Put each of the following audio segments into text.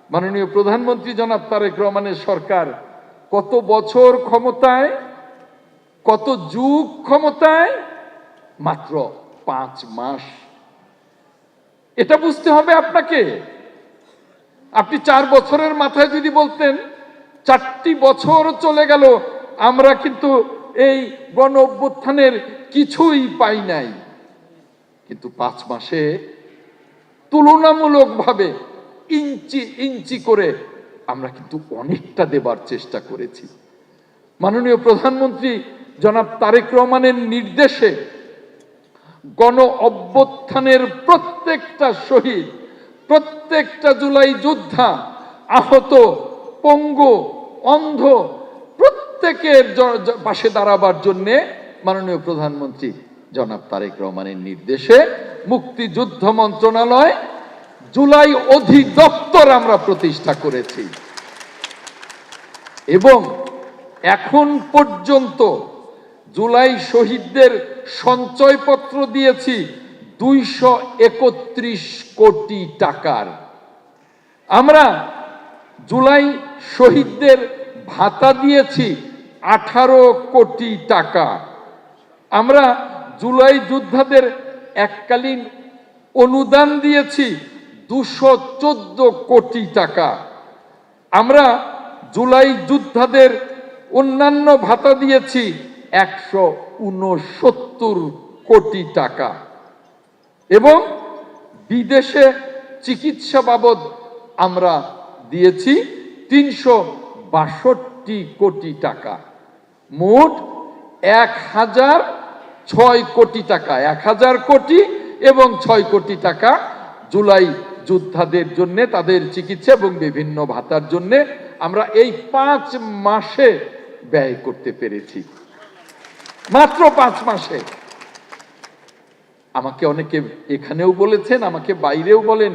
মাননীয় প্রধানমন্ত্রী জনাব তারেক রহমানের সরকার কত বছর ক্ষমতায়, কত যুগ ক্ষমতায়, মাত্র 5 মাস। এটা বুঝতে হবে আপনাকে। আপনি 4 বছরের মাথায় যদি বলতেন 4টি বছর চলে গেল, আমরা কিন্তু এই গণ অভ্যুত্থানের কিছুই পাই নাই, কিন্তু 5 মাসে তুলনামূলকভাবে ইঞ্চি ইঞ্চি করে আমরা কিন্তু অনেকটা দেবার চেষ্টা করেছি। মাননীয় প্রধানমন্ত্রী জনাব তারেক রহমানের নির্দেশে গণ অভ্যুত্থানের প্রত্যেকটা শহীদ, প্রত্যেকটা জুলাই যোদ্ধা, আহত, পঙ্গু, অন্ধ, প্রত্যেকের পাশে দাঁড়াবার জন্যে মাননীয় প্রধানমন্ত্রী জনাব তারেক রহমানের নির্দেশে মুক্তিযুদ্ধ মন্ত্রণালয় জুলাই অধিদপ্তর আমরা প্রতিষ্ঠা করেছি এবং এখন পর্যন্ত জুলাই শহীদদের সঞ্চয়পত্র দিয়েছি 231 কোটি টাকার। আমরা জুলাই শহীদদের ভাতা দিয়েছি 18 কোটি টাকা। আমরা জুলাই যোদ্ধাদের এককালীন অনুদান দিয়েছি 214 কোটি টাকা। আমরা জুলাই যোদ্ধাদের অন্যান্য ভাতা দিয়েছি 169 কোটি টাকা এবং বিদেশে চিকিৎসা বাবদ আমরা দিয়েছি 362 কোটি টাকা। মোট 1006 কোটি টাকা, 1000 কোটি এবং 6 কোটি টাকা জুলাই যোদ্ধাদের জন্য, তাদের চিকিৎসা এবং বিভিন্ন ভাতার জন্য আমরা এই 5 মাসে ব্যয় করতে পেরেছি। মাত্র 5 মাসে। আমাকে অনেকে এখানেও বলেছেন, আমাকে বাইরেও বলেন,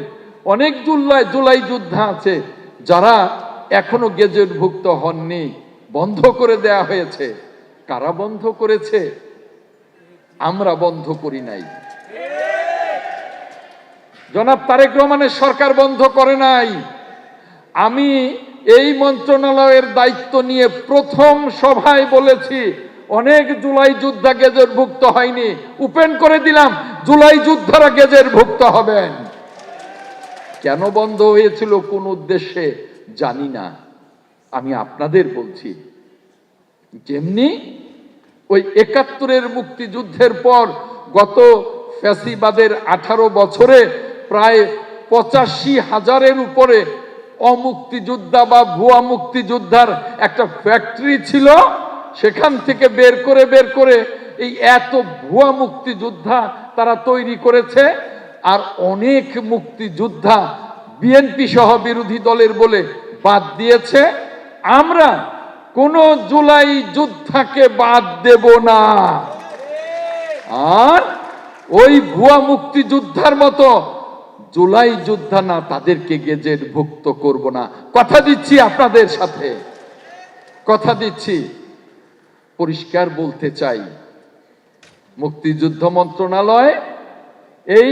অনেক জুলাই যোদ্ধা আছে যারা এখনো গেজেটভুক্ত হননি, বন্ধ করে দেয়া হয়েছে। কারা বন্ধ করেছে? আমরা বন্ধ করি নাই। জনাব তারেক রহমানের সরকার বন্ধ করে নাই। আমি এই মন্ত্রণালয়ের দায়িত্ব নিয়ে প্রথম সভায় বলেছি অনেক জুলাই যোদ্ধা গেজেটভুক্ত হয়নি, ওপেন করে দিলাম জুলাই যোদ্ধারা গেজেটভুক্ত হবেন। কেন বন্ধ হয়েছিল, কোন উদ্দেশ্যে জানি না, আমি আপনাদের বলছি। যেমনি ওই 71-এর মুক্তিযুদ্ধের পর গত ফ্যাসিবাদের 18 বছরে প্রায় 85,000-এর উপরে অমুক্তিযোদ্ধা বা ভুয়া মুক্তিযোদ্ধার একটা ফ্যাক্টরি ছিল, সেখান থেকে বের করে এই এত ভুয়া মুক্তিযোদ্ধা তারা তৈরি করেছে। আর অনেক মুক্তিযোদ্ধা বিএনপি সহ বিরোধী দলের বলে বাদ দিয়েছে। আমরা কোন জুলাই যোদ্ধাকে বাদ দেব না, আর ওই ভুয়া মুক্তিযোদ্ধার মতো জুলাই যোদ্ধা না, তাদেরকে গেজেটভুক্ত করব না। কথা দিচ্ছি আপনাদের সাথে, কথা দিচ্ছি। পরিষ্কার বলতে চাই, মুক্তিযুদ্ধ মন্ত্রণালয় এই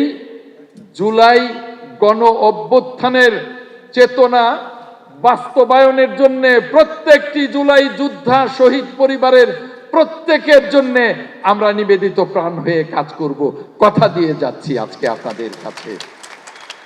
জুলাই গণ অভ্যুত্থানের চেতনা বাস্তবায়নের জন্য প্রত্যেকটি জুলাই যোদ্ধা শহীদ পরিবারের প্রত্যেকের জন্য আমরা নিবেদিত প্রাণ হয়ে কাজ করব। কথা দিয়ে যাচ্ছি আজকে আপনাদের কাছে।